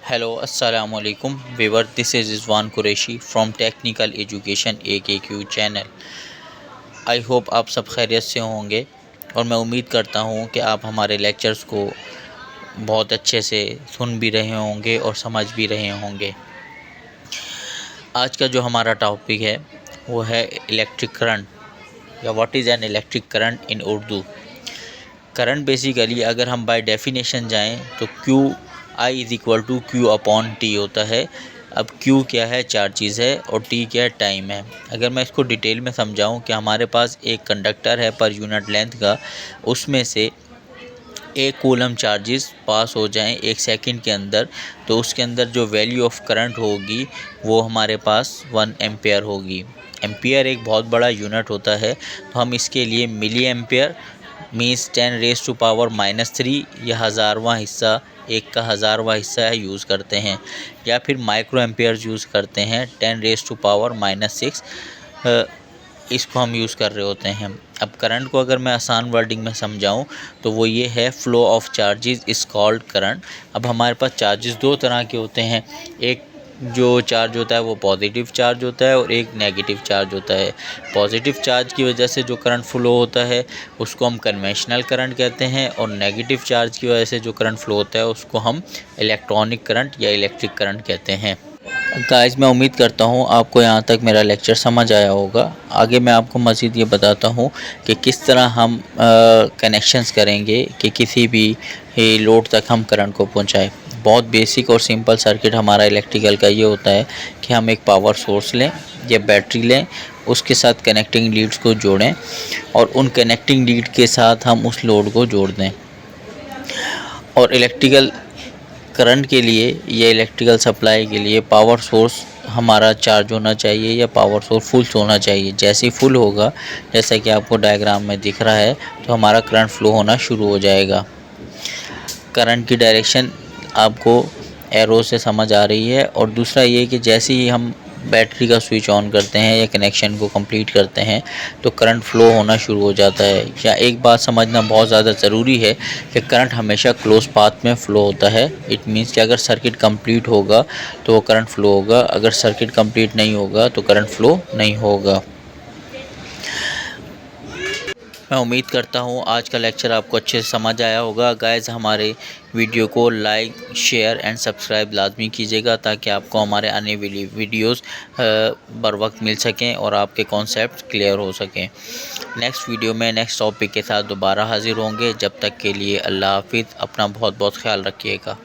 Hello अस्सलाम वालेकुम viewer, this is Rizwan Qureshi from technical education AKQ channel. I hope आप सब खैरियत से होंगे और मैं उम्मीद करता हूँ कि आप हमारे लेक्चर्स को बहुत अच्छे से सुन भी रहे होंगे और समझ भी रहे होंगे। आज का जो हमारा टॉपिक है वो है इलेक्ट्रिक करंट या what is an electric current in Urdu. Current basically अगर हम बाय डेफिनेशन जाएं तो Q होता है। अब Q क्या है, चार्जेस है, और T क्या है, टाइम है। अगर मैं इसको डिटेल में समझाऊं कि हमारे पास एक कंडक्टर है पर यूनिट लेंथ का, उसमें से एक कूलम चार्जेस पास हो जाएं 1 सेकंड के अंदर, तो उसके अंदर जो वैल्यू ऑफ करंट होगी वो हमारे पास 1 एम्पेयर होगी। एम्पियर एक बहुत बड़ा यूनिट होता है, तो हम इसके लिए मिली एम्पियर मीन्स 10⁻³ या हज़ारवां हिस्सा, एक का हज़ारवां हिस्सा यूज़ करते हैं, या फिर माइक्रो एम्पियर यूज़ करते हैं 10⁻⁻⁶। इसको हम यूज़ कर रहे होते हैं। अब करंट को अगर मैं आसान वर्डिंग में समझाऊं तो वो ये है, flow of charges is called current. अब हमारे पास चार्जेस दो तरह के होते हैं, एक जो चार्ज होता है वो पॉजिटिव चार्ज होता है और एक नेगेटिव चार्ज होता है। पॉजिटिव चार्ज की वजह से जो करंट फ्लो होता है उसको हम कन्वेंशनल करंट कहते हैं, और नेगेटिव चार्ज की वजह से जो करंट फ्लो होता है उसको हम इलेक्ट्रॉनिक करंट या इलेक्ट्रिक करंट कहते हैं। गाइस, मैं उम्मीद करता हूँ आपको यहाँ तक मेरा लेक्चर समझ आया होगा। आगे मैं आपको मज़ीद ये बताता हूँ कि किस तरह हम कनेक्शंस करेंगे कि किसी भी लोड तक हम करंट को पहुँचाएं। बहुत बेसिक और सिंपल सर्किट हमारा इलेक्ट्रिकल का ये होता है कि हम एक पावर सोर्स लें या बैटरी लें, उसके साथ कनेक्टिंग लीड्स को जोड़ें और उन कनेक्टिंग लीड के साथ हम उस लोड को जोड़ दें। और इलेक्ट्रिकल करंट के लिए या इलेक्ट्रिकल सप्लाई के लिए पावर सोर्स हमारा चार्ज होना चाहिए या पावर सोर्स फुल होना चाहिए। जैसे ही फुल होगा, जैसा कि आपको डायग्राम में दिख रहा है, तो हमारा करंट फ्लो होना शुरू हो जाएगा। करंट की डायरेक्शन आपको एरो से समझ आ रही है। और दूसरा ये कि जैसे ही हम बैटरी का स्विच ऑन करते हैं या कनेक्शन को कंप्लीट करते हैं तो करंट फ्लो होना शुरू हो जाता है। या एक बात समझना बहुत ज़्यादा ज़रूरी है कि करंट हमेशा क्लोज पाथ में फ़्लो होता है। इट मीन्स कि अगर सर्किट कंप्लीट होगा तो वो करंट फ्लो होगा, अगर सर्किट कंप्लीट नहीं होगा तो करंट फ्लो नहीं होगा। मैं उम्मीद करता हूँ आज का लेक्चर आपको अच्छे से समझ आया होगा। गाइस, हमारे वीडियो को लाइक, शेयर एंड सब्सक्राइब लाजमी कीजिएगा ताकि आपको हमारे आने वाली वीडियोस बर वक्त मिल सकें और आपके कॉन्सेप्ट क्लियर हो सकें। नेक्स्ट वीडियो में नेक्स्ट टॉपिक के साथ दोबारा हाजिर होंगे। जब तक के लिए अल्लाह हाफिज़। अपना बहुत बहुत ख्याल रखिएगा।